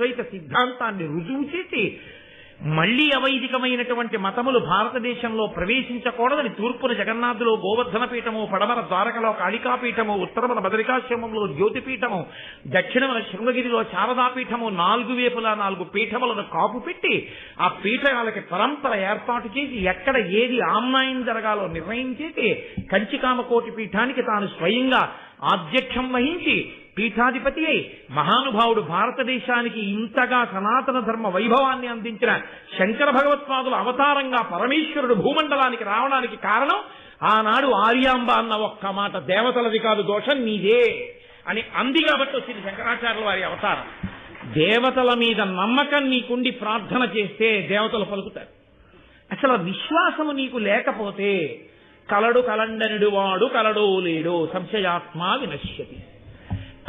అద్వైత సిద్ధాంతాన్ని రుజువు చేసి మళ్లీ అవైదికమైనటువంటి మతములు భారతదేశంలో ప్రవేశించకూడదని తూర్పున జగన్నాథులో గోవర్ధన పీఠము, పడమర ద్వారకలో కాళికాపీఠము, ఉత్తరమున బదరికాశ్రమంలో జ్యోతిపీఠము, దక్షిణమున శృంగగిరిలో శారదాపీఠము, 4 వైపులా 4 పీఠములను కాపు పెట్టి ఆ పీఠాలకి పరంపర ఏర్పాటు చేసి ఎక్కడ ఏది ఆమ్నాయం జరగాలో నిర్ణయించేసి కంచికామకోటి పీఠానికి తాను స్వయంగా ఆధ్యక్షం వహించి పీఠాధిపతి అయి మహానుభావుడు భారతదేశానికి ఇంతగా సనాతన ధర్మ వైభవాన్ని అందించిన శంకర భగవత్పాదుల అవతారంగా పరమేశ్వరుడు భూమండలానికి రావడానికి కారణం ఆనాడు ఆర్యాంబ అన్న ఒక్క మాట, దేవతలది కాదు దోషం నీదే అని అంది కాబట్టి వచ్చింది శంకరాచార్యుల వారి అవతారం. దేవతల మీద నమ్మకం నీకుండి ప్రార్థన చేస్తే దేవతలు పలుకుతారు. అసలు విశ్వాసము నీకు లేకపోతే కలడు కలండనుడు వాడు కలడో లేడో సంశయాత్మ వినశ్యతి.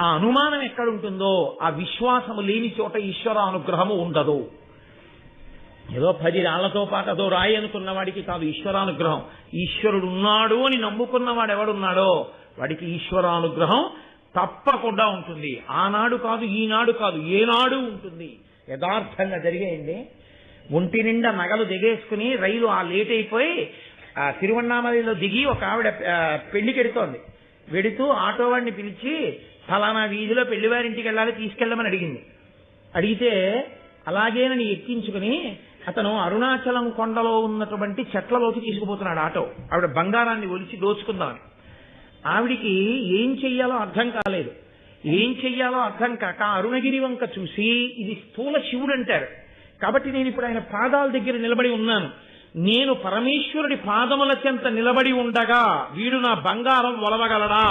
ఆ అనుమానం ఎక్కడుంటుందో ఆ విశ్వాసము లేని చోట ఈశ్వర అనుగ్రహము ఉండదు. ఏదో 10 రాళ్లతో పాటు అదో రాయి అనుకున్న వాడికి కాదు ఈశ్వరానుగ్రహం. ఈశ్వరుడు ఉన్నాడు అని నమ్ముకున్నవాడు ఎవడున్నాడో వాడికి ఈశ్వరానుగ్రహం తప్పకుండా ఉంటుంది. ఆనాడు కాదు, ఈనాడు కాదు, ఏనాడు ఉంటుంది. యథార్థంగా జరిగేయండి. ఒంటి నిండా నగలు దిగేసుకుని రైలు లేట్ అయిపోయి తిరువన్నామలలో దిగి ఒక ఆవిడ పెళ్లికెడుతోంది. వెడుతూ ఆటో వాడిని పిలిచి ఫలానా వీధిలో పెళ్లివారింటికి వెళ్ళాలి, తీసుకెళ్ళమని అడిగింది. అడిగితే అలాగేనని ఎక్కించుకుని అతను అరుణాచలం కొండలో ఉన్నటువంటి చెట్లలోకి తీసుకుపోతున్నాడు ఆటో. ఆవిడ బంగారాన్ని ఒలిచి దోచుకుందామని. ఆవిడికి ఏం చెయ్యాలో అర్థం కాలేదు. ఏం చెయ్యాలో అర్థం కాక అరుణగిరి వంక చూసి ఇది స్థూల శివుడు అంటారు కాబట్టి నేను ఇప్పుడు ఆయన పాదాల దగ్గర నిలబడి ఉన్నాను, నేను పరమేశ్వరుడి పాదముల చెంత నిలబడి ఉండగా వీడు నా బంగారం ఒలవగలడా?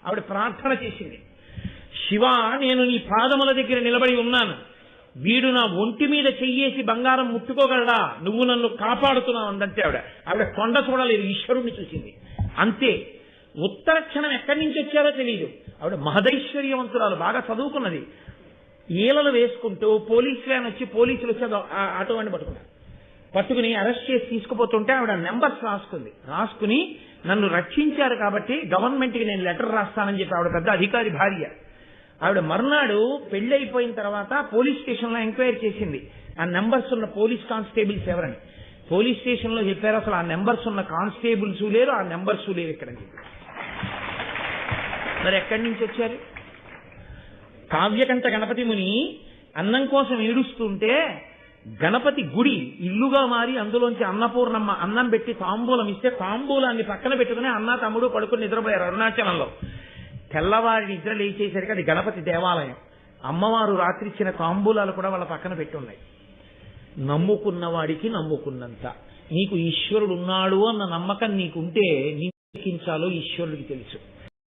ఆవిడ ప్రార్థన చేసింది. శివ, నేను నీ పాదముల దగ్గర నిలబడి ఉన్నాను, వీడు నా ఒంటి మీద చెయ్యేసి బంగారం ముట్టుకోగలడా? నువ్వు నన్ను కాపాడుతున్నావు అందంతే ఆవిడ కొండ చూడలేదు, ఈశ్వరుణ్ణి చూసింది అంతే. ఉత్తర క్షణం ఎక్కడి నుంచి వచ్చారో తెలియదు. ఆవిడ మహదైశ్వర్యవంతురాలు, బాగా చదువుకున్నది. ఈలలు వేసుకుంటూ పోలీస్ వ్యాన్ వచ్చి పోలీసులు వచ్చి ఆటో వాడిని పట్టుకుని అరెస్ట్ చేసి తీసుకుపోతుంటే ఆవిడ నెంబర్స్ రాసుకుని నన్ను రక్షించారు కాబట్టి గవర్నమెంట్కి నేను లెటర్ రాస్తానని చెప్పి ఆవిడ పెద్ద అధికారి భార్య. ఆవిడ మర్నాడు పెళ్లి అయిపోయిన తర్వాత పోలీస్ స్టేషన్లో ఎంక్వైరీ చేసింది ఆ నెంబర్స్ ఉన్న పోలీస్ కానిస్టేబుల్స్ ఎవరని. పోలీస్ స్టేషన్లో చెప్పారు అసలు ఆ నెంబర్స్ ఉన్న కానిస్టేబుల్స్ లేరు, ఆ నెంబర్స్ లేరు ఇక్కడని చెప్పి. మరి ఎక్కడి నుంచి వచ్చారు? కావ్యకంఠ గణపతి ముని అన్నం కోసం ఏడుస్తుంటే గణపతి గుడి ఇల్లుగా మారి అందులోంచి అన్నపూర్ణమ్మ అన్నం పెట్టి తాంబూలం ఇస్తే తాంబూలాన్ని పక్కన పెట్టుకుని అన్న తమ్ముడు పడుకుని నిద్రపోయారు అరుణాచలంలో. తెల్లవారి నిద్ర లేచేసరికి అది గణపతి దేవాలయం. అమ్మవారు రాత్రి ఇచ్చిన తాంబూలాలు కూడా వాళ్ళ పక్కన పెట్టున్నాయి. నమ్ముకున్న వాడికి నమ్ముకున్నంత. నీకు ఈశ్వరుడు ఉన్నాడు అన్న నమ్మకం నీకుంటే నీ ఎక్కించాలో ఈశ్వరుడికి తెలుసు.